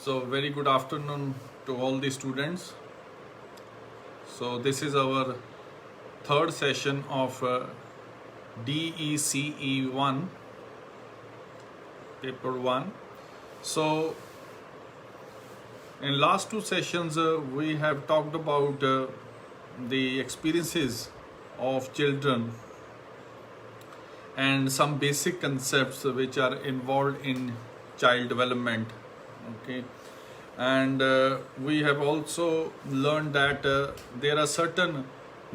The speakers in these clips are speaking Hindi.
So very good afternoon to all the students. So this is our third session of DECE 1, paper 1. So in last two sessions we have talked about the experiences of children and some basic concepts which are involved in child development. Okay, and we have also learned that there are certain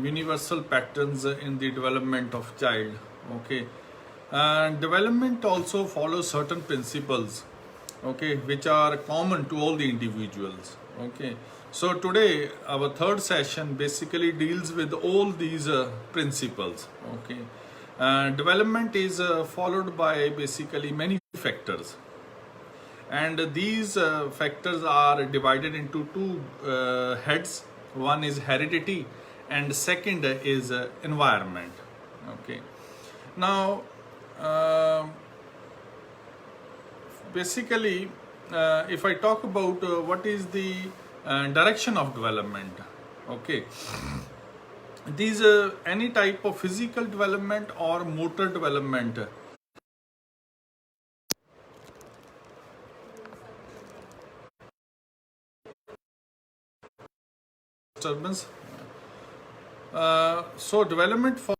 universal patterns in the development of child. Okay, and development also follows certain principles, okay, which are common to all the individuals. Okay, so today our third session basically deals with all these principles. Okay, development is followed by basically many factors, and these factors are divided into two heads. One is heredity and second is environment. Okay, now basically if I talk about what is the direction of development, okay, these any type of physical development or motor development disturbance. So development for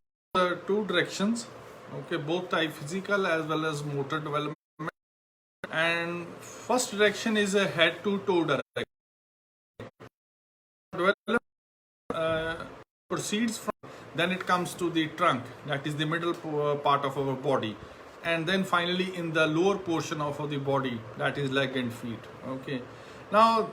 two directions, okay, both type physical as well as motor development. And first direction is a head to toe direction. Development proceeds from, then it comes to the trunk, that is the middle part of our body, and then finally in the lower portion of the body, that is leg and feet. Okay, now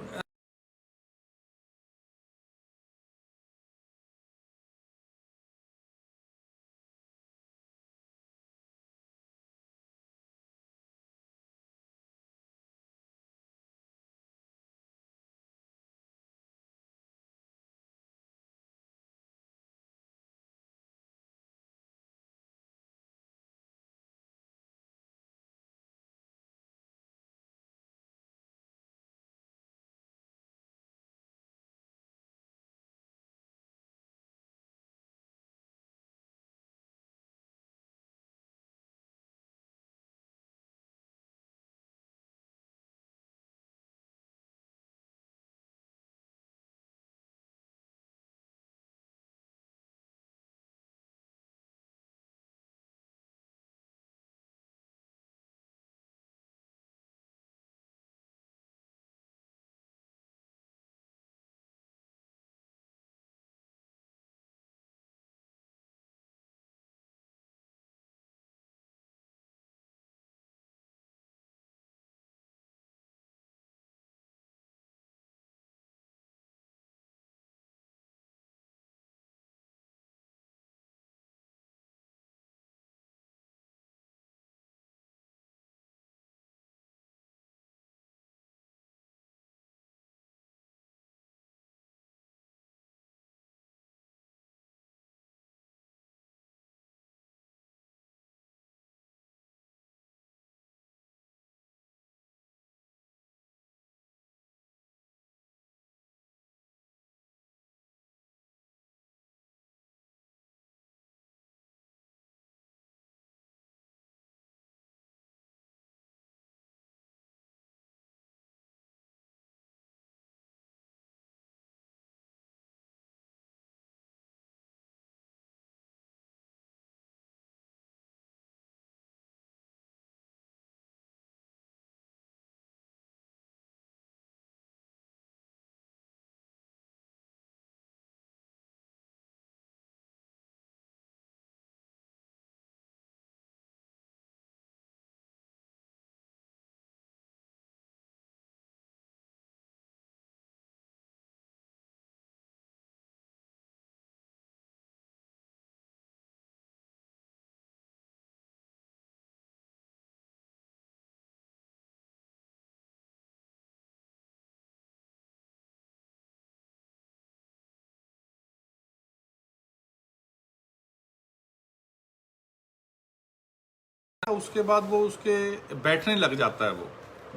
उसके बाद वो उसके बैठने लग जाता है वो।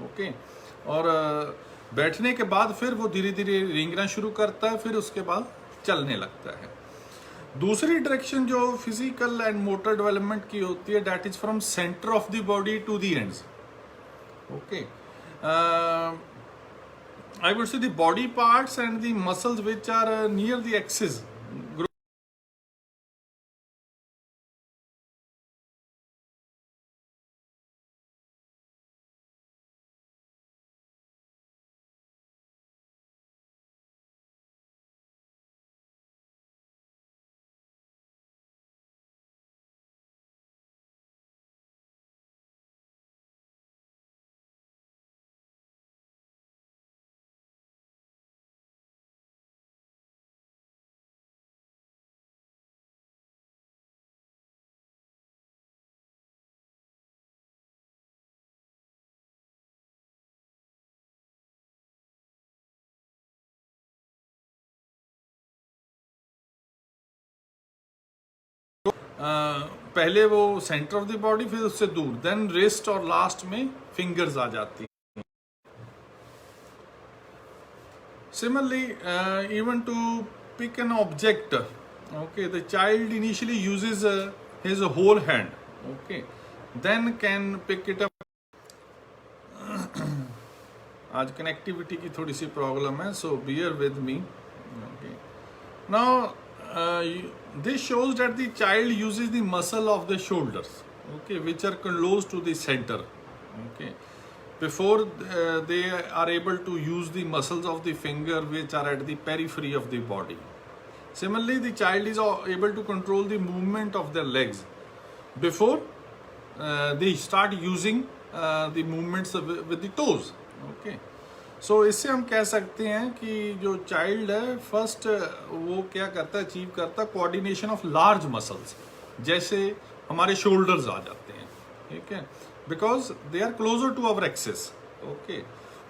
ओके, और बैठने के बाद फिर वो धीरे धीरे रेंगना शुरू करता है, फिर उसके बाद चलने लगता है। दूसरी डायरेक्शन जो फिजिकल एंड मोटर डेवलपमेंट की होती है, that is from centre of the body to the ends. Okay, I would say the body parts and the muscles which are near the axis. पहले वो सेंटर ऑफ द बॉडी, फिर उससे दूर, देन रिस्ट और लास्ट में फिंगर्स आ जाती। Similarly, even to pick an object, okay, the child initially uses his whole hand, okay, then can pick it up. आज कनेक्टिविटी की थोड़ी सी प्रॉब्लम है, so bear with me. Okay. Now, this shows that the child uses the muscle of the shoulders, okay, which are close to the center, okay, before they are able to use the muscles of the finger which are at the periphery of the body. Similarly, the child is able to control the movement of their legs before they start using the movements with the toes, okay. सो इससे हम कह सकते हैं कि जो चाइल्ड है, फर्स्ट वो क्या करता है, अचीव करता है कोऑर्डिनेशन ऑफ लार्ज मसल्स, जैसे हमारे शोल्डर्स आ जाते हैं, ठीक है, because they are closer to our axis, okay.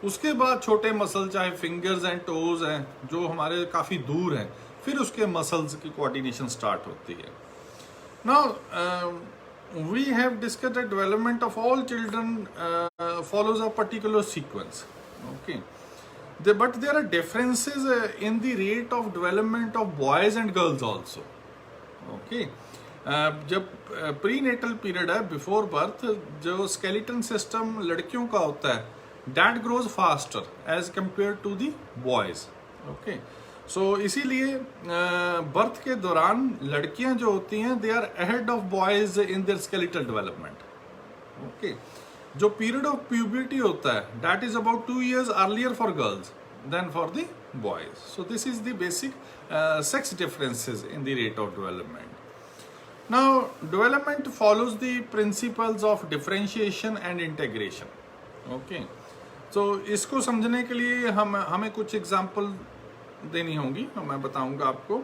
उसके बाद छोटे मसल, चाहे फिंगर्स एंड टोज हैं, जो हमारे काफ़ी दूर हैं, फिर उसके मसल्स की कोऑर्डिनेशन स्टार्ट होती है। Now we have discussed the development of all children follows a particular sequence, okay, but there are differences in the rate of development of boys and girls also, okay. जब प्रीनेटल पीरियड है, बिफोर बर्थ, जो स्केलेटन सिस्टम लड़कियों का होता है, that grows faster as compared to the boys, okay. So इसीलिए बर्थ के दौरान लड़कियां जो होती हैं, they are ahead of boys in their skeletal development, okay. जो पीरियड ऑफ प्यूबर्टी होता है, that is about 2 years earlier for girls than for the boys. So this is the basic sex differences in the rate of development. Now development follows the principles of differentiation and integration, okay. तो इसको समझने के लिए हमें कुछ एग्जाम्पल देनी होंगी, मैं बताऊंगा आपको।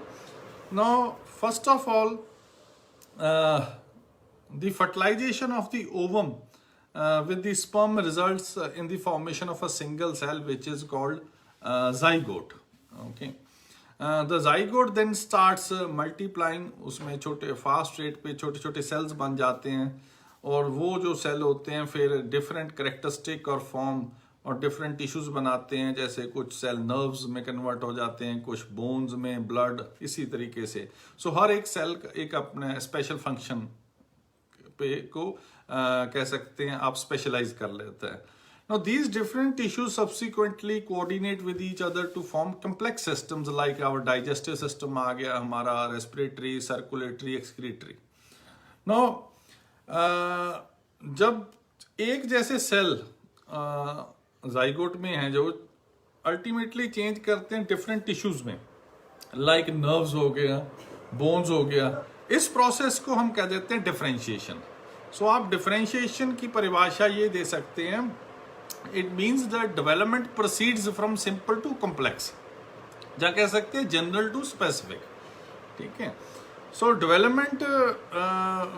Now first of all, the fertilisation of the ovum with the sperm results in the formation of a single cell which is called zygote, okay. The zygote then starts multiplying, उसमें छोटे फास्ट रेट पे छोटे छोटे सेल्स बन जाते हैं, और वो जो सेल होते हैं फिर डिफरेंट करेक्टरिस्टिक और फॉर्म और डिफरेंट टिश्यूज बनाते हैं, जैसे कुछ सेल नर्व्स में कन्वर्ट हो जाते हैं, कुछ बोन्स में, ब्लड, इसी तरीके से। सो हर एक सेल एक अपने स्पेशल फंक्शन पे को कह सकते हैं आप स्पेशलाइज कर लेते हैं। Now these different tissues subsequently coordinate with each other to form complex systems like our digestive system आ गया हमारा, respiratory, circulatory, excretory. Now जब एक जैसे सेल जाइगोट में है, जो अल्टीमेटली चेंज करते हैं डिफरेंट टिश्यूज में, लाइक नर्व्स हो गया, बोन्स हो गया, इस प्रोसेस को हम कह देते हैं डिफरेंशिएशन। सो आप डिफरेंशिएशन की परिभाषा ये दे सकते हैं, it means the development proceeds from simple to complex, या कह सकते हैं जनरल टू स्पेसिफिक, ठीक है। So development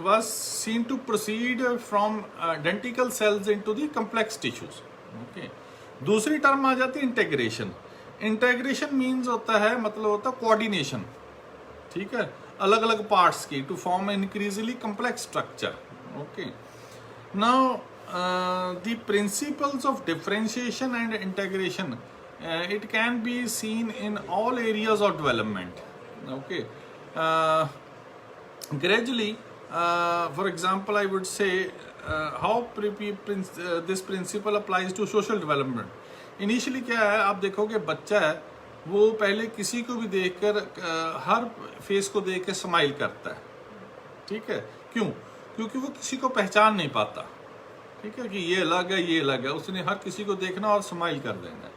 was seen to proceed from identical cells into the complex tissues, okay. दूसरी टर्म आ जाती है इंटीग्रेशन। इंटीग्रेशन मीन्स होता है, मतलब होता है कोऑर्डिनेशन, ठीक है, अलग अलग पार्ट्स की, to form increasingly complex structure, okay. Now the principles of differentiation and integration it can be seen in all areas of development. Okay, gradually, for example, I would say how this principle applies to social development. Initially क्या है, आप देखोगे बच्चा है वो पहले किसी को भी देखकर हर फेस को देख के स्माइल करता है, ठीक है, क्यों? क्योंकि वो किसी को पहचान नहीं पाता, ठीक है, कि ये अलग है ये अलग है, उसने हर किसी को देखना और स्माइल कर देना है।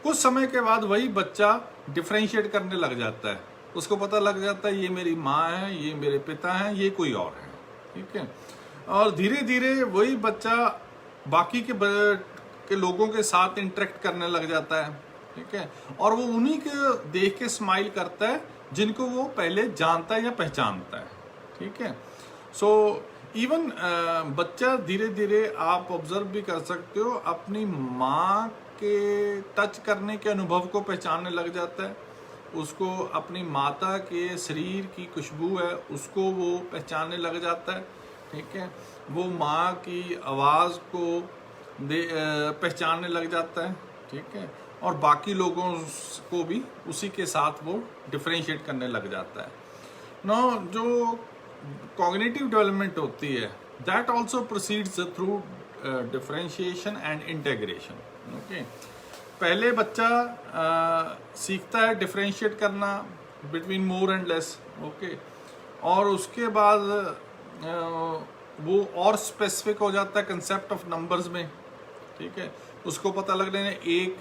कुछ समय के बाद वही बच्चा डिफरेंशिएट करने लग जाता है, उसको पता लग जाता है ये मेरी माँ है, ये मेरे पिता हैं, ये कोई और है, ठीक है। और धीरे धीरे वही बच्चा बाकी के लोगों के साथ इंटरेक्ट करने लग जाता है, ठीक है, और वो उन्हीं के देख के स्माइल करता है जिनको वो पहले जानता है या पहचानता है, ठीक है। सो इवन बच्चा धीरे धीरे आप ऑब्जर्व भी कर सकते हो अपनी माँ के टच करने के अनुभव को पहचानने लग जाता है, उसको अपनी माता के शरीर की खुशबू है उसको वो पहचानने लग जाता है, ठीक है, वो माँ की आवाज़ को पहचानने लग जाता है, ठीक है, और बाकी लोगों को भी उसी के साथ वो डिफरेंशिएट करने लग जाता है। नो जो कॉग्निटिव डेवलपमेंट होती है that also proceeds through differentiation and integration. Okay, पहले बच्चा सीखता है डिफरेंशिएट करना between more and less, okay, और उसके बाद वो और स्पेसिफिक हो जाता है कंसेप्ट ऑफ नंबर्स में, ठीक है, उसको पता लगने में 1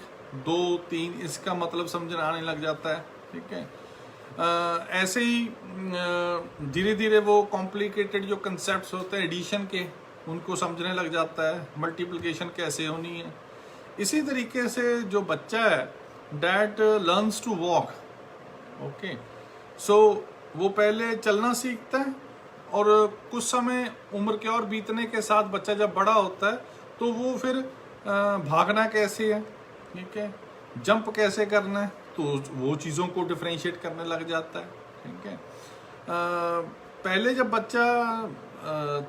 2 3 इसका मतलब समझ आने लग जाता है, ठीक है। ऐसे ही धीरे धीरे वो कॉम्प्लिकेटेड जो कंसेप्ट्स होते हैं एडिशन के उनको समझने लग जाता है, मल्टीप्लिकेशन कैसे होनी है। इसी तरीके से जो बच्चा है that learns to walk, okay, so वो पहले चलना सीखता है और कुछ समय उम्र के और बीतने के साथ बच्चा जब बड़ा होता है तो वो फिर भागना कैसे है, ठीक है, जंप कैसे करना है, तो वो चीज़ों को डिफरेंशिएट करने लग जाता है, ठीक है। पहले जब बच्चा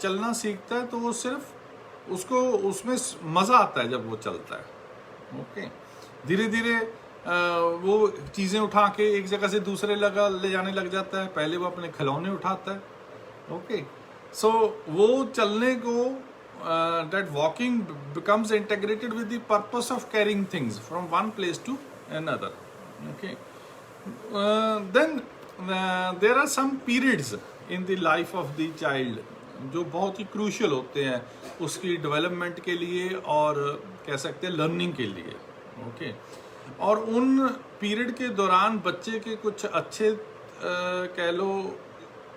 चलना सीखता है तो वो सिर्फ उसको उसमें मज़ा आता है जब वो चलता है, ओके, धीरे धीरे वो चीज़ें उठा के एक जगह से दूसरे ले जाने लग जाता है, पहले वो अपने खिलौने उठाता है, ओके, सो वो चलने को that walking becomes integrated with the purpose of carrying things from one place to another, okay. Then there are some periods in the life of the child जो बहुत ही क्रूशियल होते हैं उसकी डेवलपमेंट के लिए और कह सकते हैं लर्निंग के लिए, ओके, और उन पीरियड के दौरान बच्चे के कुछ अच्छे कह लो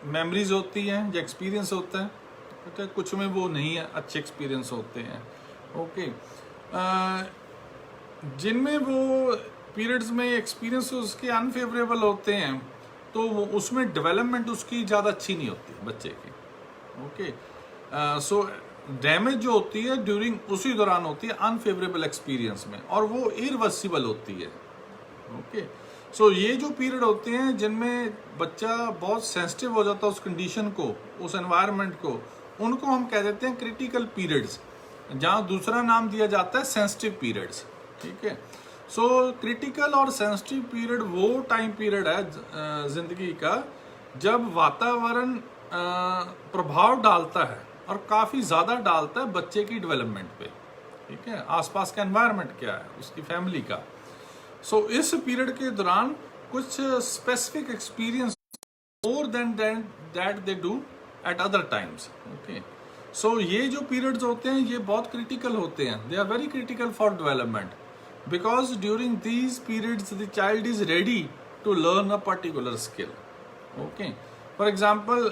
मेमोरीज होती हैं या एक्सपीरियंस होता है, ओके, कुछ में वो नहीं है, अच्छे एक्सपीरियंस होते हैं, ओके, जिनमें वो पीरियड्स में एक्सपीरियंस उसके अनफेवरेबल होते हैं तो वो उसमें डेवलपमेंट उसकी ज़्यादा अच्छी नहीं होती बच्चे की, ओके, सो डैमेज जो होती है ड्यूरिंग उसी दौरान होती है अनफेवरेबल एक्सपीरियंस में और वो इरिवर्सिबल होती है, ओके। सो ये जो पीरियड होते हैं जिनमें बच्चा बहुत सेंसिटिव हो जाता है उस कंडीशन को, उस एनवायरनमेंट को, उनको हम कह देते हैं क्रिटिकल पीरियड्स, जहाँ दूसरा नाम दिया जाता है सेंसिटिव पीरियड्स, ठीक है। सो क्रिटिकल और सेंसिटिव पीरियड वो टाइम पीरियड है जिंदगी का जब वातावरण प्रभाव डालता है और काफ़ी ज़्यादा डालता है बच्चे की डेवलपमेंट पे, ठीक है, आसपास का एनवायरनमेंट क्या है उसकी फैमिली का। सो इस पीरियड के दौरान कुछ specific experience more than that they do at other times, okay. So ये जो पीरियड्स होते हैं ये बहुत क्रिटिकल होते हैं, they are very critical for development because during these periods the child is ready to learn a particular skill, okay. For example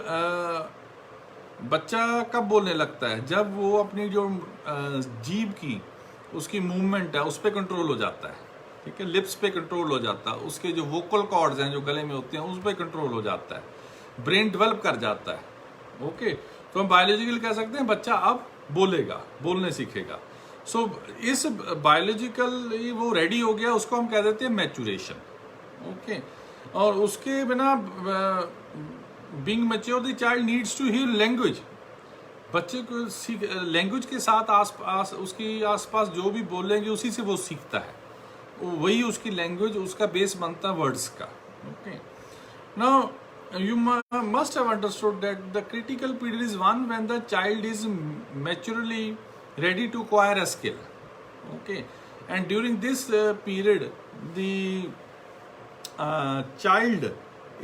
बच्चा कब बोलने लगता है जब वो अपनी जो जीभ की उसकी मूवमेंट है उस पर कंट्रोल हो जाता है, ठीक है, लिप्स पे कंट्रोल हो जाता है, उसके जो वोकल कॉर्ड्स हैं जो गले में होते हैं उस पर कंट्रोल हो जाता है, ब्रेन डेवलप कर जाता है, ओके। तो हम बायोलॉजिकल कह सकते हैं बच्चा अब बोलेगा, बोलने सीखेगा। सो इस बायोलॉजिकल वो रेडी हो गया, उसको हम कह देते हैं मैचुरेशन, ओके। और उसके बिना being mature the child needs to hear language, बच्चे को लैंग्वेज के साथ आसपास उसकी आसपास जो भी बोलेंगे उसी से वो सीखता है, वही उसकी लैंग्वेज, उसका बेस बनता है वर्ड्स का. Okay, now you must have understood that the critical period is one when the child is maturely ready to acquire a skill. Okay, and during this period the child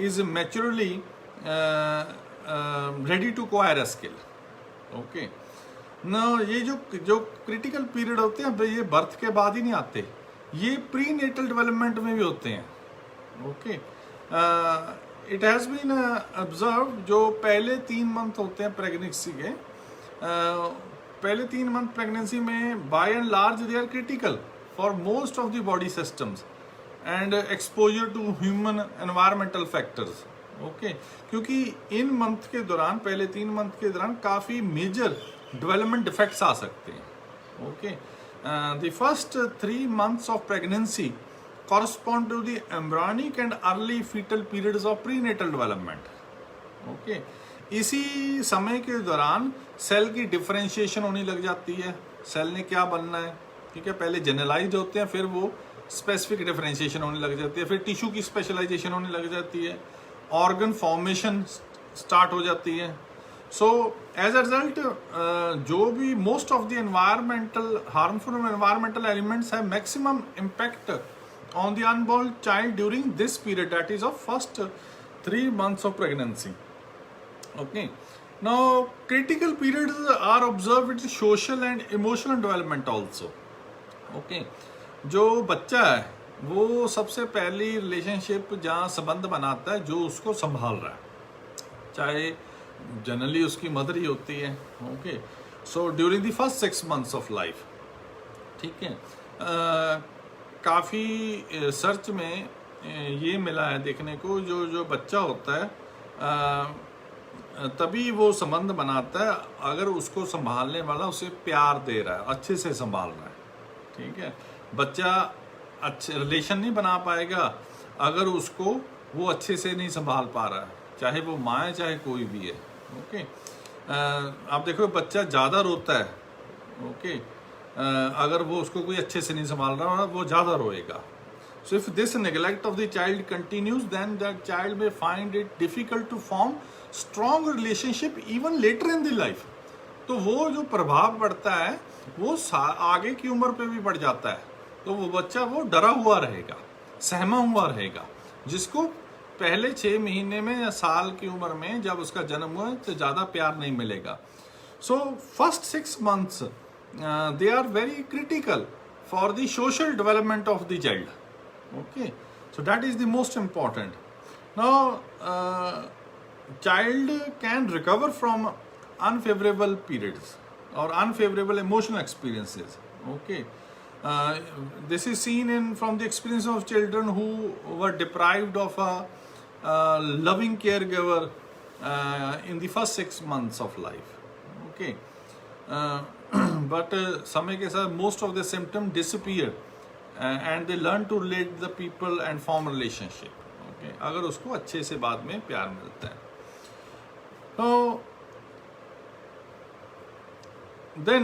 is maturely ready to acquire a skill. Okay, ना ये जो क्रिटिकल पीरियड होते हैं ये बर्थ के बाद ही नहीं आते, ये प्री नेटल डेवलपमेंट में भी होते हैं. Okay, it has been observe, जो पहले 3 मंथ होते हैं प्रेगनेंसी के, पहले 3 मंथ प्रेगनेंसी में by and large they are critical for most of the body systems and exposure to human environmental factors. Okay, क्योंकि इन मंथ के दौरान, पहले 3 मंथ के दौरान काफ़ी मेजर डेवलपमेंट डिफेक्ट्स आ सकते हैं. Okay, the first 3 months of pregnancy correspond to the embryonic and early fetal periods of prenatal development. Okay, इसी समय के दौरान सेल की डिफरेंशिएशन होने लग जाती है, सेल ने क्या बनना है. ठीक है, पहले जनरलाइज होते हैं, फिर वो स्पेसिफिक डिफरेंशिएशन होने लग जाती है, फिर टिश्यू की स्पेशलाइजेशन होने लग जाती है, ऑर्गन फॉर्मेशन स्टार्ट हो जाती है. सो एज अ रिजल्ट जो भी most of the environmental harmful environmental elements have maximum impact on the unborn child during this period, that is of first 3 months of pregnancy. Okay, now critical periods are observed with social and emotional development also. Okay, जो बच्चा है वो सबसे पहली रिलेशनशिप जहाँ संबंध बनाता है जो उसको संभाल रहा है, चाहे जनरली उसकी मदर ही होती है. Okay, so during the first 6 months of life. ठीक है, काफ़ी सर्च में ये मिला है देखने को, जो बच्चा होता है तभी वो संबंध बनाता है अगर उसको संभालने वाला उसे प्यार दे रहा है, अच्छे से संभाल रहा है. ठीक है, बच्चा अच्छे रिलेशन नहीं बना पाएगा अगर उसको वो अच्छे से नहीं संभाल पा रहा है, चाहे वो माँ है चाहे कोई भी है. ओके, आप देखो बच्चा ज़्यादा रोता है. ओके, अगर वो उसको कोई अच्छे से नहीं संभाल रहा वो ज़्यादा रोएगा. So if this neglect of the child continues then the child may find it difficult to form strong relationship even later in the life. तो वो जो प्रभाव पड़ता है वो आगे की उम्र पे भी पड़ जाता है. तो वो बच्चा वो डरा हुआ रहेगा, सहमा हुआ रहेगा, जिसको पहले 6 महीने में या साल की उम्र में जब उसका जन्म हुआ तो ज़्यादा प्यार नहीं मिलेगा. So first 6 months they are very critical for the social development of the child. Okay, so that is the most important. Now child can recover from unfavorable periods or unfavorable emotional experiences. Okay, this is seen from the experience of children who were deprived of a loving caregiver in the first 6 months of life. Okay, but समय के साथ most of the symptoms disappear and they learn to relate the people and form relationship. Okay, अगर उसको अच्छे से बाद में प्यार मिलता है. So then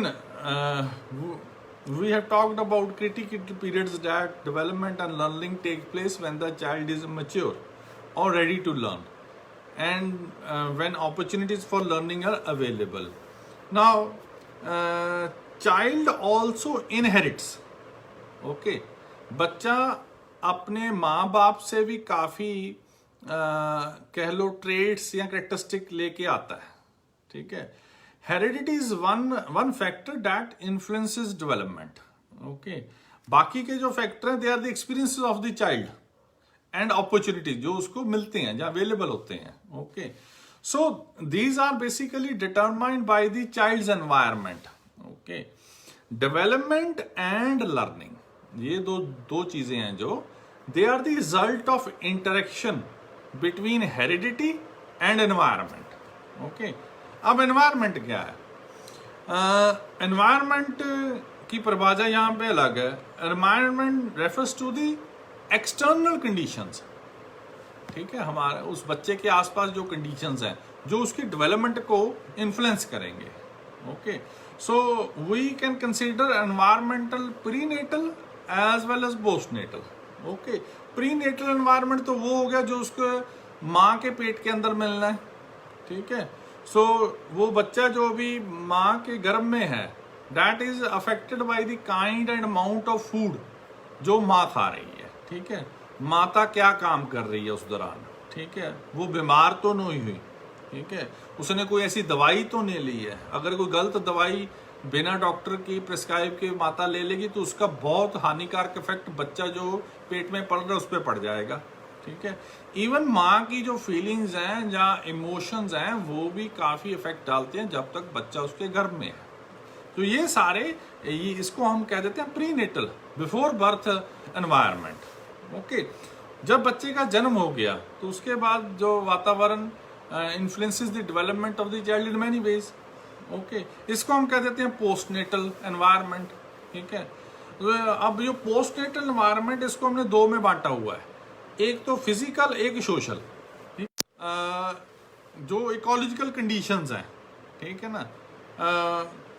we have talked about critical periods that development and learning take place when the child is mature or ready to learn and when opportunities for learning are available. Now child also inherits. Okay, बच्चा अपने माँ बाप से भी काफ़ी कह लो ट्रेड्स या कैरेक्टरिस्टिक लेके आता है. ठीक है, heredity is one factor that influences development. Okay, बाकी के जो फैक्टर हैं they are the experiences of the child and opportunities जो उसको मिलते हैं, जो अवेलेबल होते हैं. Okay, so these are basically determined by the child's environment. Okay, development and learning, ये दो चीजें हैं जो they are the result of interaction between heredity and environment. Okay, अब एनवायरनमेंट क्या है? एनवायरनमेंट की परिभाषा यहाँ पे अलग है. Environment refers to the external conditions. ठीक है, हमारे उस बच्चे के आसपास जो कंडीशंस हैं जो उसकी डेवलपमेंट को इन्फ्लुएंस करेंगे. Okay, so we can consider environmental prenatal as well as postnatal. Okay, prenatal environment तो वो हो गया जो उसको माँ के पेट के अंदर मिलना है, ठीक है। सो वो बच्चा जो भी माँ के गर्भ में है, that is affected by the kind and amount of food जो माँ खा रही है, ठीक है। माता क्या काम कर रही है उस दौरान, ठीक है, वो बीमार तो नहीं हुई, ठीक है, उसने कोई ऐसी दवाई तो नहीं ली है। अगर कोई गलत दवाई बिना डॉक्टर की प्रिस्क्राइब के माता ले लेगी तो उसका बहुत हानिकारक इफेक्ट बच्चा जो पेट में पड़ रहा है उस पर पड़ जाएगा, ठीक है। इवन माँ की जो फीलिंग्स हैं या इमोशंस हैं वो भी काफ़ी इफेक्ट डालते हैं जब तक बच्चा उसके गर्भ में है। तो ये सारे इसको हम कह देते हैं prenatal, before birth environment. Okay, जब बच्चे का जन्म हो गया तो उसके बाद जो वातावरण influences the development of the child in many ways. Okay, इसको हम कह देते हैं पोस्टनेटल एनवायरनमेंट, ठीक है। तो अब जो पोस्टनेटल एनवायरनमेंट इसको हमने दो में बांटा हुआ है, एक तो फिजिकल, एक सोशल। जो इकोलॉजिकल कंडीशंस हैं, ठीक है ना,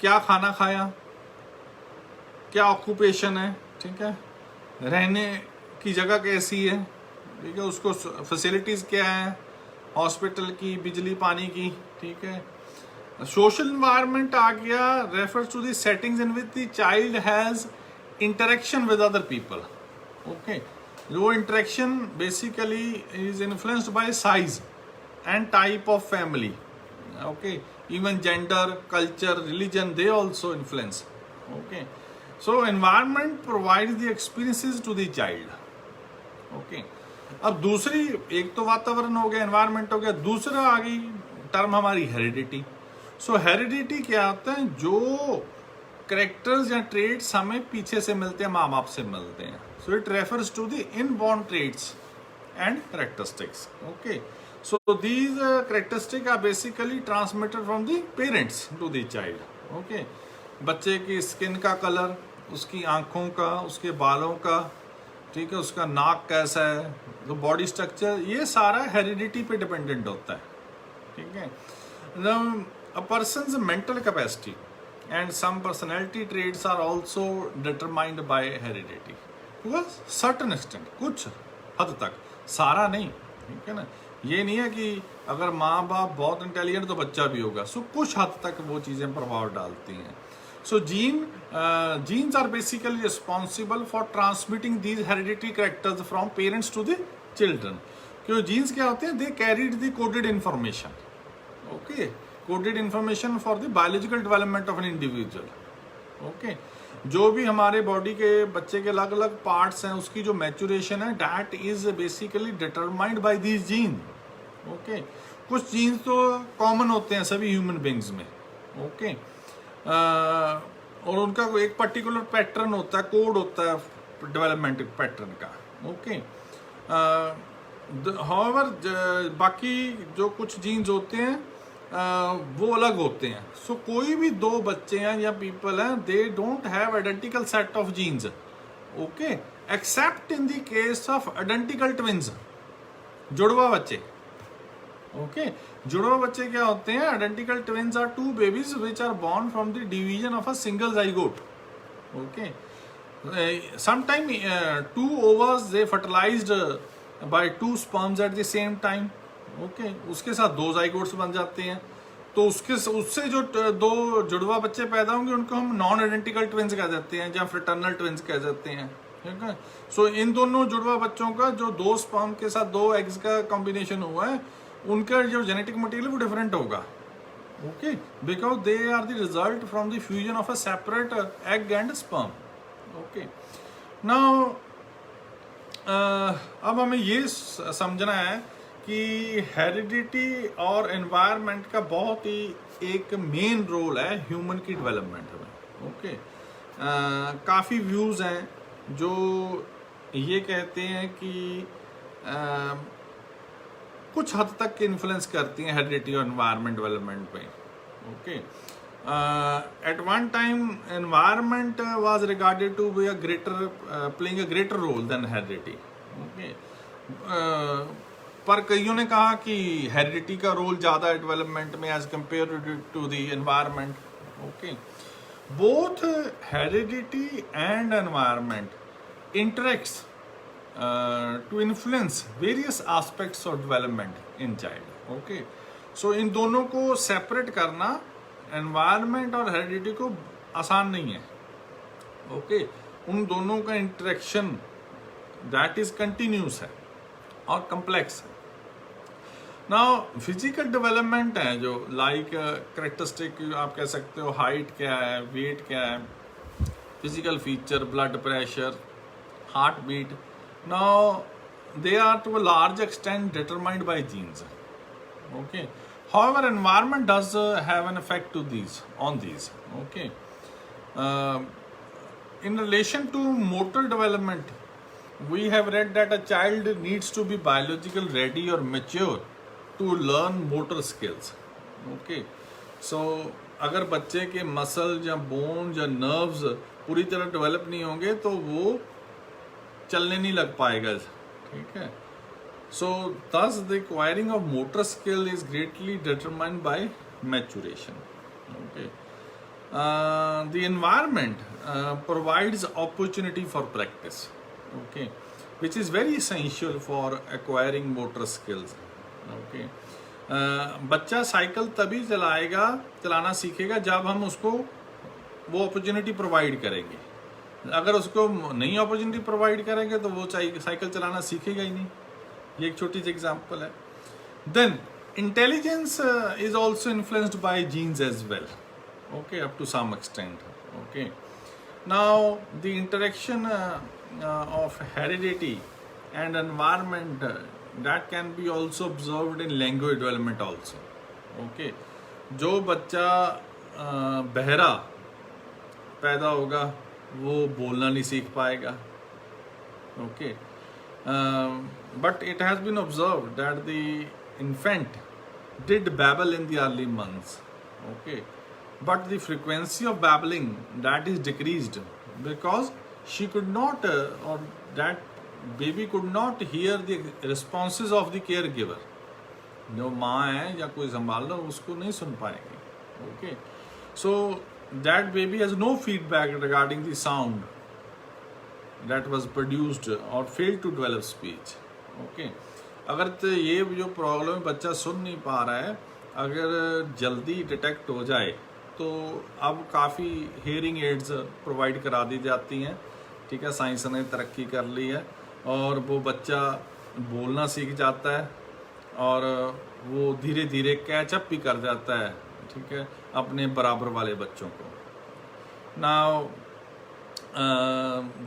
क्या खाना खाया, क्या ऑक्यूपेशन है, ठीक है, रहने की जगह कैसी है, ठीक है, उसको फैसिलिटीज़ क्या है, हॉस्पिटल की, बिजली पानी की, ठीक है। सोशल इन्वायरमेंट आ गया, refers to the settings in which the child has interaction with other people. Okay, जो interaction basically is influenced by size and type of family. Okay, even gender, culture, religion, they also influence. Okay, so environment provides the experiences to the child. Okay, अब दूसरी, एक तो वातावरण हो गया, एनवायरनमेंट हो गया, दूसरा आ गई टर्म हमारी हेरिडिटी। सो हेरिडिटी क्या होता है, जो करेक्टर्स या ट्रेड्स हमें पीछे से मिलते हैं, माँ बाप से मिलते हैं। So it refers to the inborn traits and characteristics. Okay, so these characteristics are basically transmitted from the parents to the child. Okay, बच्चे की स्किन का कलर, उसकी आंखों का, उसके बालों का, ठीक है, उसका नाक कैसा है, तो बॉडी स्ट्रक्चर, ये सारा हेरिडिटी पे डिपेंडेंट होता है, ठीक है। A person's mental capacity and some personality traits are also determined by heredity to a certain extent, कुछ हद तक, सारा नहीं, ठीक है ना। ये नहीं है कि अगर माँ बाप बहुत इंटेलिजेंट तो बच्चा भी होगा। सो कुछ हद तक वो चीज़ें प्रभाव डालती हैं। So genes are basically responsible for transmitting these hereditary characters from parents to the children. क्यों जीन्स क्या होते हैं, they carried the coded information. Okay, coded information for the biological development of an individual. Okay, जो भी हमारे बॉडी के बच्चे के अलग अलग पार्ट्स हैं, उसकी जो मैचुरेशन है, that is basically determined bye these gene. Okay, कुछ जीन्स तो कॉमन होते हैं सभी ह्यूमन बींग्स में। ओके, और उनका कोई एक पर्टिकुलर पैटर्न होता है, कोड होता है डेवलपमेंट पैटर्न का। ओके, हाउएवर बाकी जो कुछ जीन्स होते हैं वो अलग होते हैं। सो कोई भी दो बच्चे हैं या पीपल हैं, they don't have identical set of genes. Okay, except in the case of identical twins, जुड़वा बच्चे। ओके, जुड़वा बच्चे क्या होते हैं, identical twins are two babies which are born from the division of a single zygote. Okay, sometime two ovas they fertilised by two sperms at the same time. Okay, उसके साथ दो जाइगोट्स बन जाते हैं, तो उससे जो दो जुड़वा बच्चे पैदा होंगे उनको हम नॉन आइडेंटिकल ट्विंस कह देते हैं या फ्रेटर्नल ट्विंस कह देते हैं, ठीक है। सो इन दोनों जुड़वा बच्चों का जो दो स्पर्म के साथ दो एग्स का कॉम्बिनेशन हुआ है, उनका जो जेनेटिक मटेरियल वो डिफरेंट होगा। Okay, because they are the result from the fusion of a separate egg and sperm. Okay, now अब हमें ये समझना है कि हेरिडिटी और एनवायरनमेंट का बहुत ही एक मेन रोल है ह्यूमन की डेवलपमेंट में। ओके, काफ़ी व्यूज़ हैं जो ये कहते हैं कि कुछ हद तक इन्फ्लुएंस करती हैं हेरिडिटी और एनवायरनमेंट डेवलपमेंट पे। Okay, at one time environment was regarded to be playing a greater role than heredity. Okay, पर कईयों ने कहा कि हेरिडिटी का रोल ज़्यादा है डेवलपमेंट में as compare to the environment. Okay, both heredity and environment interacts to influence various aspects of development in child. Okay, so इन दोनों को separate करना environment और heredity को आसान नहीं है. Okay, उन दोनों का interaction that is continuous है और complex है. Now physical development है जो like characteristic आप कह सकते हो, height क्या है, weight क्या है, physical feature, blood pressure, heartbeat. Now they are to a large extent determined by genes. Okay. However, environment does have an effect to on these. Okay. In relation to motor development, we have read that a child needs to be biological ready or mature to learn motor skills. Okay. So अगर बच्चे के मसल या बोन या नर्व्स पूरी तरह डेवलप नहीं होंगे तो वो चलने नहीं लग पाएगा. ठीक है. So thus the acquiring of motor skill is greatly determined by maturation. Okay. The environment provides opportunity for practice. Okay, which is very essential for acquiring motor skills. Okay. बच्चा साइकिल तभी चलाना सीखेगा जब हम उसको वो अपॉर्चुनिटी प्रोवाइड करेंगे. अगर उसको नई अपॉर्चुनिटी प्रोवाइड करेंगे तो वो साइकिल चलाना सीखेगा ही नहीं. ये एक छोटी सी एग्जांपल है. Then intelligence is also influenced by genes as well. Okay, up to some extent. Okay, now the interaction of heredity and environment that can be also observed in language development also. Okay, जो बच्चा बहरा पैदा होगा वो बोलना नहीं सीख पाएगा. Okay, but it has been observed that the infant did babble in the early months. Okay, but the frequency of babbling that is decreased because she could not or that baby could not hear the responses of the caregiver. जो माँ है या कोई संभाल रहा उसको नहीं सुन पाएगी. Okay, so that baby has no feedback regarding the sound that was produced or failed to develop speech. Okay, अगर तो ये जो प्रॉब्लम बच्चा सुन नहीं पा रहा है अगर जल्दी डिटेक्ट हो जाए तो अब काफ़ी हेयरिंग एड्स प्रोवाइड करा दी जाती हैं. ठीक है, साइंस ने तरक्की कर ली है और वो बच्चा बोलना सीख जाता है और वो धीरे धीरे कैचअप भी कर जाता है. ठीक है, अपने बराबर वाले बच्चों को. Now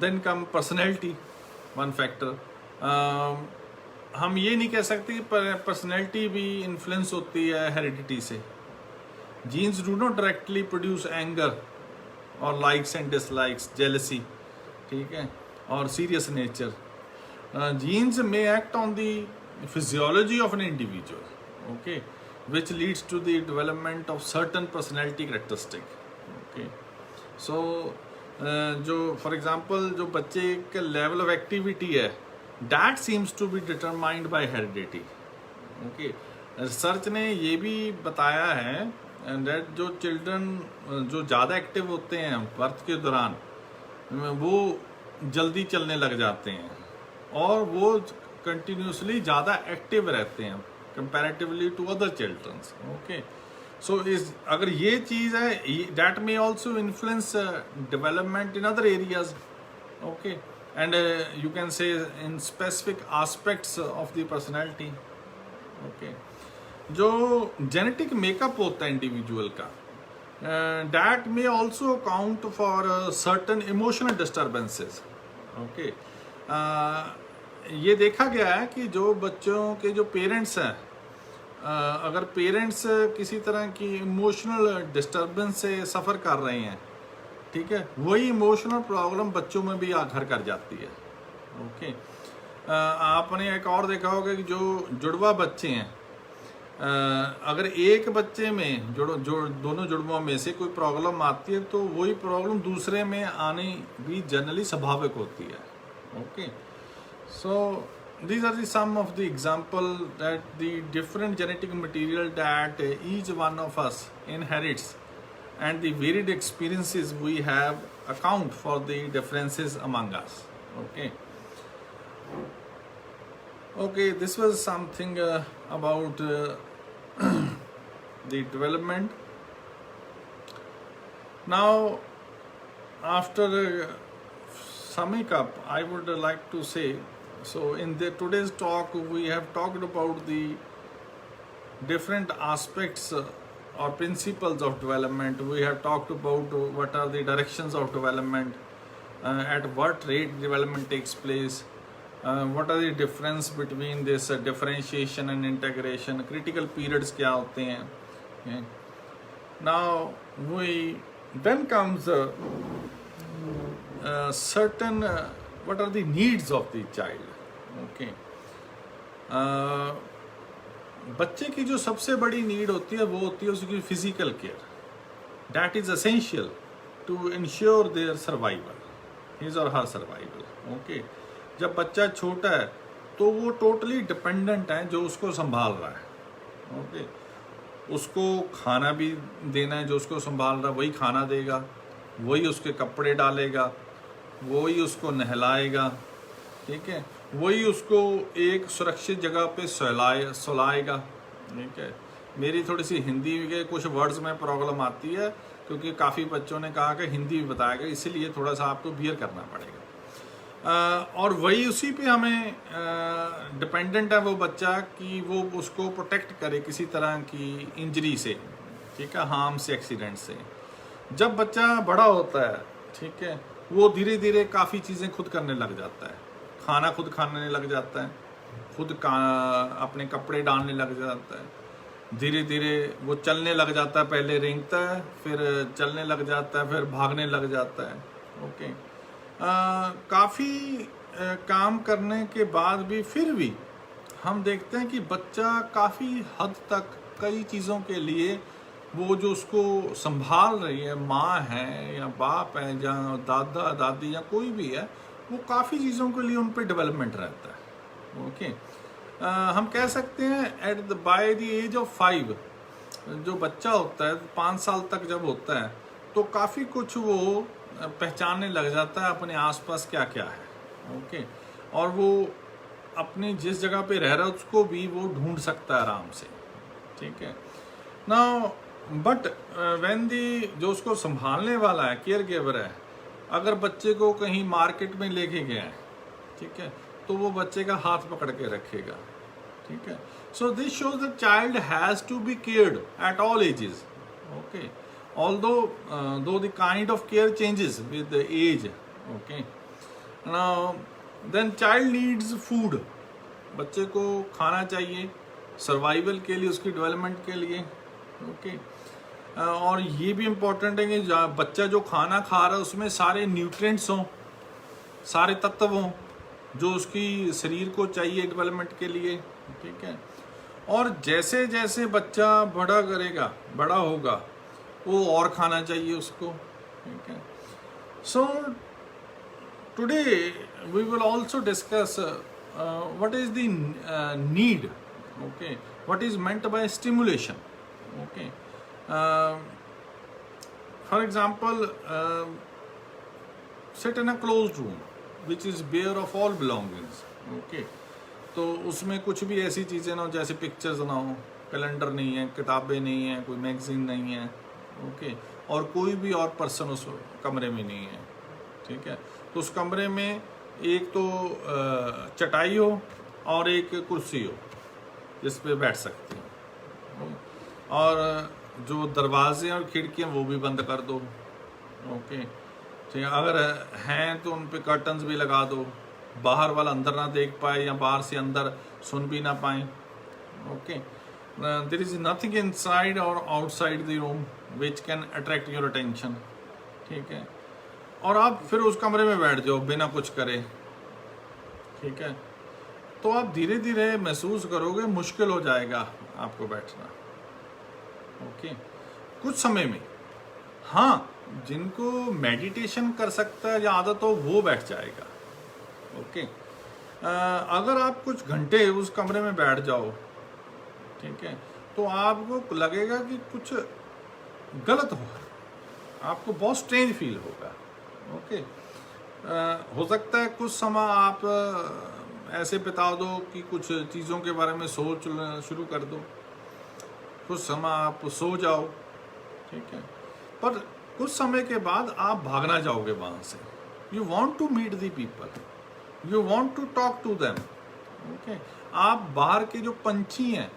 then come personality, one factor. हम ये नहीं कह सकते कि पर्सनैलिटी भी इन्फ्लुएंस होती है हेरिडिटी से. Genes do not directly produce anger और लाइक्स एंड डिसलाइक्स, जेलसी. ठीक है, और serious nature. Genes may act on the physiology of an individual, okay, which leads to the development of certain personality characteristic. Okay, so जो for example जो बच्चे का level of activity है that seems to be determined by heredity. Okay, research ने ये भी बताया है that जो children जो ज़्यादा एक्टिव होते हैं बर्थ के दौरान वो जल्दी चलने लग जाते हैं और वो कंटिन्यूसली ज़्यादा एक्टिव रहते हैं comparatively to other childrens. Okay, so इस अगर ये चीज़ है that may also influence development in other areas. Okay, and you can say in specific aspects of the personality. Okay, जो जेनेटिक मेकअप होता है इंडिविजुअल का that may also account for certain emotional disturbances. Okay, ये देखा गया है कि जो बच्चों के जो पेरेंट्स हैं अगर पेरेंट्स किसी तरह की इमोशनल डिस्टर्बेंस से सफ़र कर रहे हैं, ठीक है, वही इमोशनल प्रॉब्लम बच्चों में भी घर कर जाती है. ओके, आपने एक और देखा होगा कि जो जुड़वा बच्चे हैं अगर एक बच्चे में दोनों जुड़वों में से कोई प्रॉब्लम आती है तो वही प्रॉब्लम दूसरे में आने भी जनरली स्वाभाविक होती है. Okay, so these are the some of the example that the different genetic material that each one of us inherits and the varied experiences we have account for the differences among us. Okay. Okay, this was something about the development. Now, after summing up, I would like to say, so in the today's talk, we have talked about the different aspects or principles of development. We have talked about what are the directions of development, at what rate development takes place, what are the difference between this differentiation and integration, critical periods क्या होते हैं. Okay. Now then comes certain what are the needs of the child. Okay. बच्चे की जो सबसे बड़ी नीड होती है वो होती है उसकी physical care. That is essential to ensure their survival, his or her survival. Okay. जब बच्चा छोटा है तो वो टोटली डिपेंडेंट है जो उसको संभाल रहा है. ओके. उसको खाना भी देना है, जो उसको संभाल रहा है वही खाना देगा, वही उसके कपड़े डालेगा, वही उसको नहलाएगा. ठीक है. वही उसको एक सुरक्षित जगह पे सुलाएगा. ठीक है. मेरी थोड़ी सी हिंदी के कुछ वर्ड्स में प्रॉब्लम आती है क्योंकि काफ़ी बच्चों ने कहा कि हिंदी भी बताएगा, इसीलिए थोड़ा सा आपको बियर करना पड़ेगा. और वही उसी पे हमें डिपेंडेंट है वो बच्चा कि वो उसको प्रोटेक्ट करे किसी तरह की इंजरी से. ठीक है. हार्म से, एक्सीडेंट से. जब बच्चा बड़ा होता है, ठीक है, वो धीरे धीरे काफ़ी चीज़ें खुद करने लग जाता है. खाना खुद खाने लग जाता है, खुद अपने कपड़े डालने लग जाता है. धीरे धीरे वो चलने लग जाता है. पहले रेंगता है, फिर चलने लग जाता है, फिर भागने लग जाता है. ओके. काफ़ी काम करने के बाद भी फिर भी हम देखते हैं कि बच्चा काफ़ी हद तक कई चीज़ों के लिए वो जो उसको संभाल रही है, माँ है या बाप है या दादा दादी या कोई भी है, वो काफ़ी चीज़ों के लिए उन पर डेवलपमेंट रहता है. ओके. हम कह सकते हैं at the by the age of 5 जो बच्चा होता है 5 साल तक जब होता है तो काफ़ी कुछ वो पहचानने लग जाता है अपने आसपास क्या क्या है. ओके. और वो अपनी जिस जगह पे रह रहा है उसको भी वो ढूंढ सकता है आराम से. ठीक है. नाउ बट व्हेन दी जो उसको संभालने वाला है, केयर गिवर है, अगर बच्चे को कहीं मार्केट में लेके गया है, ठीक है, तो वो बच्चे का हाथ पकड़ के रखेगा. ठीक है. So this shows the child has to be cared at all ages. Okay. although the kind of care changes with the age. Okay. Now then child needs food. बच्चे को खाना चाहिए सर्वाइवल के लिए, उसकी डेवलपमेंट के लिए. ओके. और ये भी इम्पोर्टेंट है कि बच्चा जो खाना खा रहा है उसमें सारे न्यूट्रिएंट्स हों, सारे तत्व हों जो उसकी शरीर को चाहिए डेवलपमेंट के लिए. ठीक है. और जैसे जैसे बच्चा बड़ा होगा वो और खाना चाहिए उसको. ठीक है. So today we will also discuss what is the need. Okay. What is meant by stimulation. Okay. For example, sit in a closed room which is bare of all belongings. Okay. तो उसमें कुछ भी ऐसी चीज़ें ना हो जैसे पिक्चर्स ना हो, कैलेंडर नहीं है, किताबें नहीं है, कोई मैगजीन नहीं है. ओके. और कोई भी और पर्सन उस कमरे में नहीं है. ठीक है. तो उस कमरे में एक तो चटाई हो और एक कुर्सी हो जिस पे बैठ सकते हो. और जो दरवाजे और खिड़कियाँ वो भी बंद कर दो. ओके. ठीक है. अगर हैं तो उन पे कर्टन्स भी लगा दो, बाहर वाला अंदर ना देख पाए या बाहर से अंदर सुन भी ना पाए. Okay. There is nothing inside or outside the room which can attract your attention. ठीक है. और आप फिर उस कमरे में बैठ जाओ बिना कुछ करे. ठीक है. तो आप धीरे धीरे महसूस करोगे मुश्किल हो जाएगा आपको बैठना. ओके. कुछ समय में हाँ, जिनको मेडिटेशन कर सकता है या आदत हो वो बैठ जाएगा. ओके. अगर आप कुछ घंटे उस कमरे में बैठ जाओ, ठीक है, तो आपको लगेगा कि कुछ गलत हो, आपको बहुत स्ट्रेंज फील होगा. ओके. हो सकता है कुछ समय आप ऐसे बिता दो कि कुछ चीज़ों के बारे में सोच शुरू कर दो, कुछ समय आप सो जाओ, ठीक है, पर कुछ समय के बाद आप भागना जाओगे वहाँ से। You want to meet the people, you want to talk to them, okay. आप बाहर के जो पंछी हैं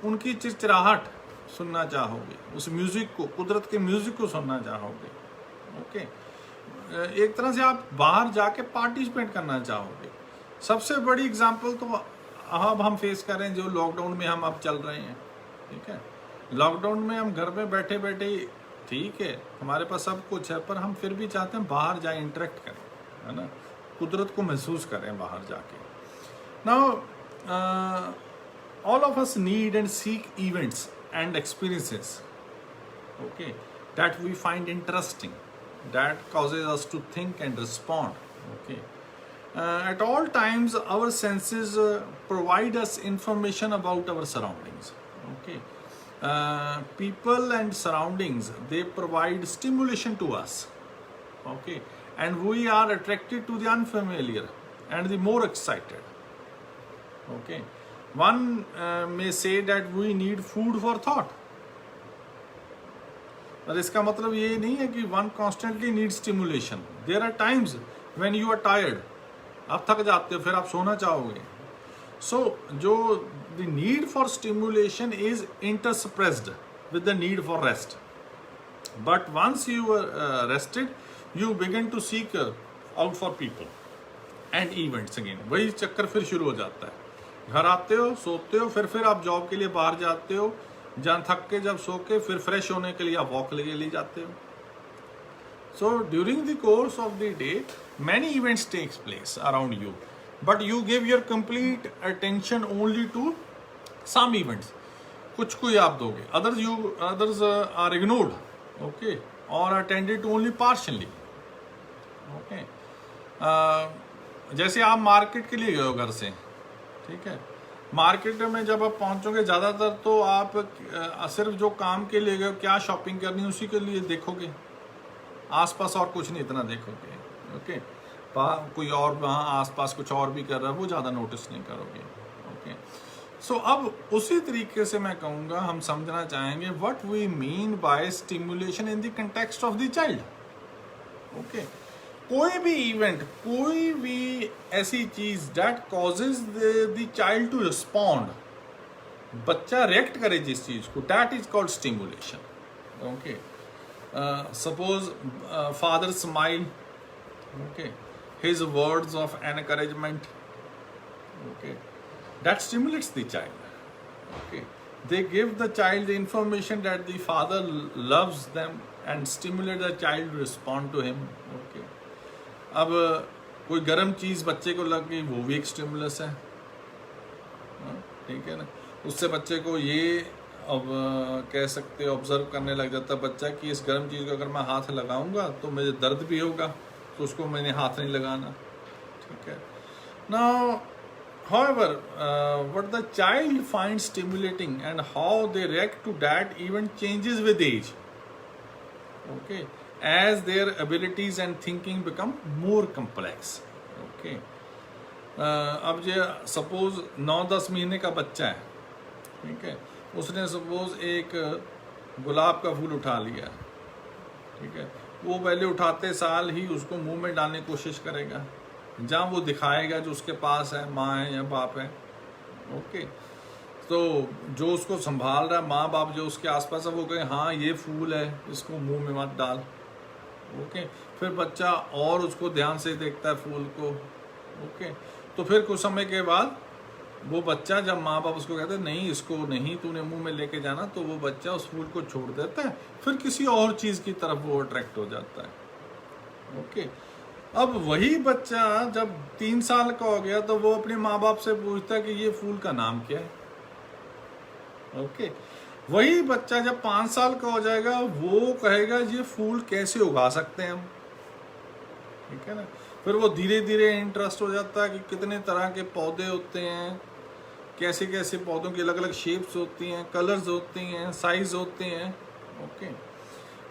उनकी चिरचिराहट सुनना चाहोगे, उस म्यूजिक को, कुदरत के म्यूजिक को सुनना चाहोगे, ओके। एक तरह से आप बाहर जाके पार्टिसिपेट करना चाहोगे। सबसे बड़ी एग्जांपल तो अब हम फेस कर रहे हैं, जो लॉकडाउन में हम अब चल रहे हैं, ठीक है। लॉकडाउन में हम घर में बैठे बैठे, ठीक है, हमारे पास सब कुछ है, पर हम फिर भी चाहते हैं बाहर जाए, इंटरेक्ट करें, है ना, कुदरत को महसूस करें बाहर जाके। Now all of us need and seek events and experiences, okay, that we find interesting, that causes us to think and respond, okay. At all times our senses provide us information about our surroundings, okay. People and surroundings, they provide stimulation to us, okay, and we are attracted to the unfamiliar and the more excited, okay. One may say that we need food for thought, पर इसका मतलब ये नहीं है कि one constantly needs stimulation. There are times when you are tired, आप थक जाते हो, फिर आप सोना चाहोगे. So जो the need for stimulation is interspersed with the need for rest. But once you are rested, you begin to seek out for people and events again. वही चक्कर फिर शुरू हो जाता है. घर आते हो, सोते हो, फिर आप जॉब के लिए बाहर जाते हो, जहाँ थक के जब सो के फिर फ्रेश होने के लिए आप वॉक के लिए जाते हो. So during the course of the day, many events takes place around you, but you give your complete attention only to some events. कुछ को आप दोगे, others are ignored, okay, or attended only partially, okay. जैसे आप मार्केट के लिए गए हो घर से, ठीक है, मार्केट में जब आप पहुंचोगे ज़्यादातर तो आप सिर्फ जो काम के लिए गए, क्या शॉपिंग करनी है उसी के लिए देखोगे, आसपास और कुछ नहीं इतना देखोगे, ओके. कोई और वहाँ आसपास कुछ और भी कर रहा है वो ज़्यादा नोटिस नहीं करोगे, ओके. सो अब उसी तरीके से मैं कहूँगा, हम समझना चाहेंगे what we mean by stimulation in the context of the child, okay. कोई भी इवेंट, कोई भी ऐसी चीज that causes the child to respond, बच्चा रिएक्ट करे जिस चीज को, that is called stimulation, okay. Suppose father smile, okay, his words of encouragement, okay, that stimulates the child, okay. They give the child the information that the father loves them and stimulate the child to respond to him, okay. अब कोई गर्म चीज़ बच्चे को लग गई, वो भी एक स्टिमुलस है, ठीक है ना. उससे बच्चे को ये अब कह सकते हो ऑब्जर्व करने लग जाता है बच्चा कि इस गर्म चीज़ को अगर मैं हाथ लगाऊंगा तो मुझे दर्द भी होगा, तो उसको मैंने हाथ नहीं लगाना, ठीक है. Now however, what the child finds stimulating and how they react to that even changes with age, okay, as their abilities and thinking become more complex, okay. अब जो सपोज 9-10 महीने का बच्चा है, ठीक है, उसने सपोज एक गुलाब का फूल उठा लिया, ठीक है, वो पहले उठाते साल ही उसको मुंह में डालने की कोशिश करेगा, जहाँ वो दिखाएगा जो उसके पास है, माँ है या बाप है, ओके. तो जो उसको संभाल रहा है, माँ बाप जो उसके आसपास है, वो कहे हाँ ये फूल है, इसको मुंह में मत डाल, ओके. फिर बच्चा और उसको ध्यान से देखता है फूल को, ओके. तो फिर कुछ समय के बाद वो बच्चा, जब माँ बाप उसको कहते हैं नहीं इसको नहीं तूने मुंह में लेके जाना, तो वो बच्चा उस फूल को छोड़ देता है, फिर किसी और चीज़ की तरफ वो अट्रैक्ट हो जाता है, ओके. अब वही बच्चा जब 3 साल का हो गया तो वो अपने माँ बाप से पूछता है कि ये फूल का नाम क्या है, ओके. वही बच्चा जब 5 साल का हो जाएगा वो कहेगा ये फूल कैसे उगा सकते हैं हम, ठीक है ना. फिर वो धीरे धीरे इंटरेस्ट हो जाता है कि कितने तरह के पौधे होते हैं, कैसे कैसे पौधों की अलग अलग शेप्स होती हैं, कलर्स होती हैं, साइज होते हैं, ओके.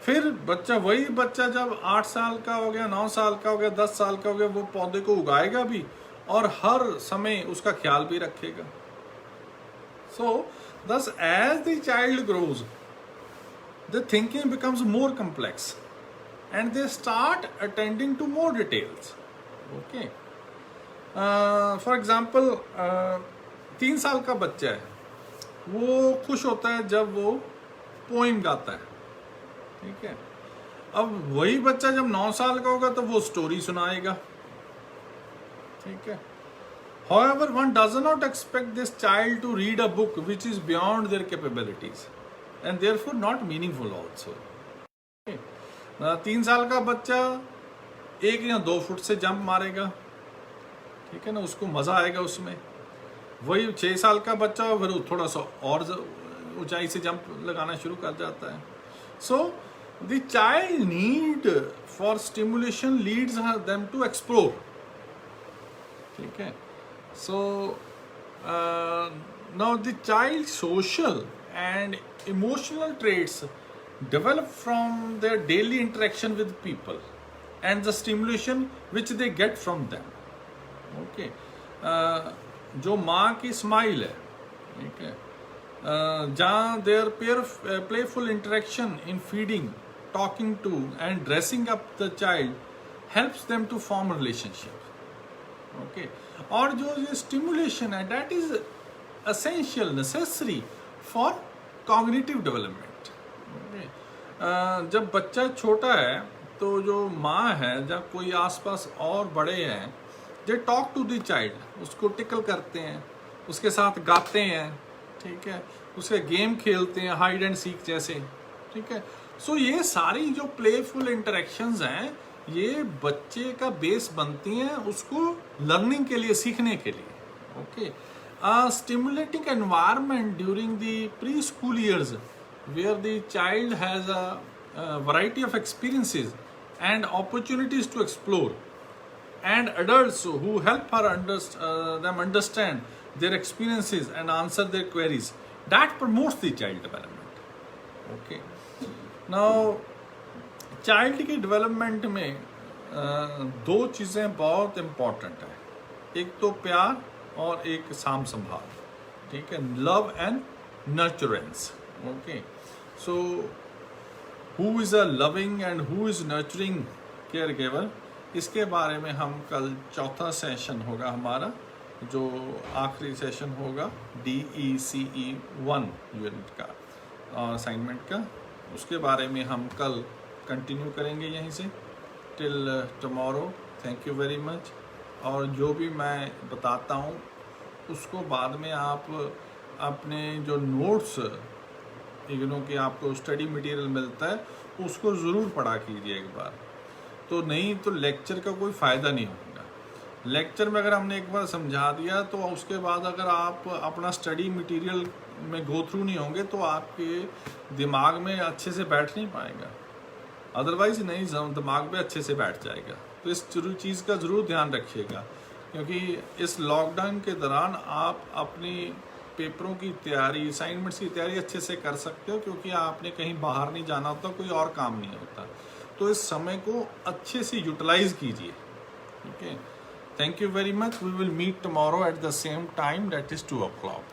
फिर बच्चा, वही बच्चा जब 8 साल का हो गया, 9 साल का हो गया, 10 साल का हो गया, वो पौधे को उगाएगा भी और हर समय उसका ख्याल भी रखेगा. So thus as the child grows, the thinking becomes more complex and they start attending to more details. Okay. For example, 3 साल का बच्चा है, वो खुश होता है जब वो पोइम गाता है. ठीक है. अब वही बच्चा जब 9 साल का होगा तो वो स्टोरी सुनाएगा. ठीक है. However, one does not expect this child to read a book which is beyond their capabilities and therefore not meaningful also. 3 साल का बच्चा 1 या 2 फुट से जंप मारेगा. ठीक है ना, उसको मजा आएगा उसमें. वही 6 साल का बच्चा फिर थोड़ा सा और ऊंचाई से जंप लगाना शुरू कर जाता है. So the child need for stimulation leads them to explore. ठीक है. So now the child's social and emotional traits develop from their daily interaction with people and the stimulation which they get from them. Okay. जो माँ की स्माइल है, ठीक है, जहाँ their playful interaction in feeding, talking to and dressing up the child helps them to form relationships. Okay. और जो ये स्टिमुलेशन है, that is essential, necessary for cognitive development. जब बच्चा छोटा है तो जो माँ है, जब कोई आसपास और बड़े हैं, they talk to the child, उसको टिकल करते हैं, उसके साथ गाते हैं. ठीक है. उसके गेम खेलते हैं, हाइड एंड सीक जैसे. ठीक है. सो ये सारी जो प्लेफुल इंटरेक्शंस हैं, ये बच्चे का बेस बनती हैं उसको लर्निंग के लिए, सीखने के लिए. Okay. Stimulating environment during the preschool years where the child has a variety of experiences and opportunities to explore and adults who help her them understand their experiences and answer their queries, that promotes the child development. Okay. Now child की डेवलपमेंट में 2 चीज़ें बहुत इम्पॉर्टेंट है. एक तो प्यार और एक साम संभाल. ठीक है. Love and nurturance. Okay. So who is a loving and who is nurturing care giver, इसके बारे में हम कल 4था सेशन होगा हमारा, जो आखिरी सेशन होगा DECE 1 यूनिट का असाइनमेंट का. उसके बारे में हम कल कंटिन्यू करेंगे यहीं से. Till tomorrow. Thank you very much. और जो भी मैं बताता हूँ उसको बाद में आप अपने जो नोट्स, कि आपको स्टडी मटेरियल मिलता है, उसको ज़रूर पढ़ा कीजिए एक बार. तो नहीं तो लेक्चर का कोई फ़ायदा नहीं होगा. लेक्चर में अगर हमने एक बार समझा दिया तो उसके बाद अगर आप अपना स्टडी मटेरियल में गो थ्रू नहीं होंगे तो आपके दिमाग में अच्छे से बैठ नहीं पाएगा. अदरवाइज नहीं, दिमाग में अच्छे से बैठ जाएगा. तो इस चीज़ का ज़रूर ध्यान रखिएगा, क्योंकि इस लॉकडाउन के दौरान आप अपनी पेपरों की तैयारी, असाइनमेंट्स की तैयारी अच्छे से कर सकते हो, क्योंकि आपने कहीं बाहर नहीं जाना होता, कोई और काम नहीं होता. तो इस समय को अच्छे से यूटिलाइज कीजिए. Okay. Thank you very much. We will meet tomorrow at the same time, that is 2 o'clock.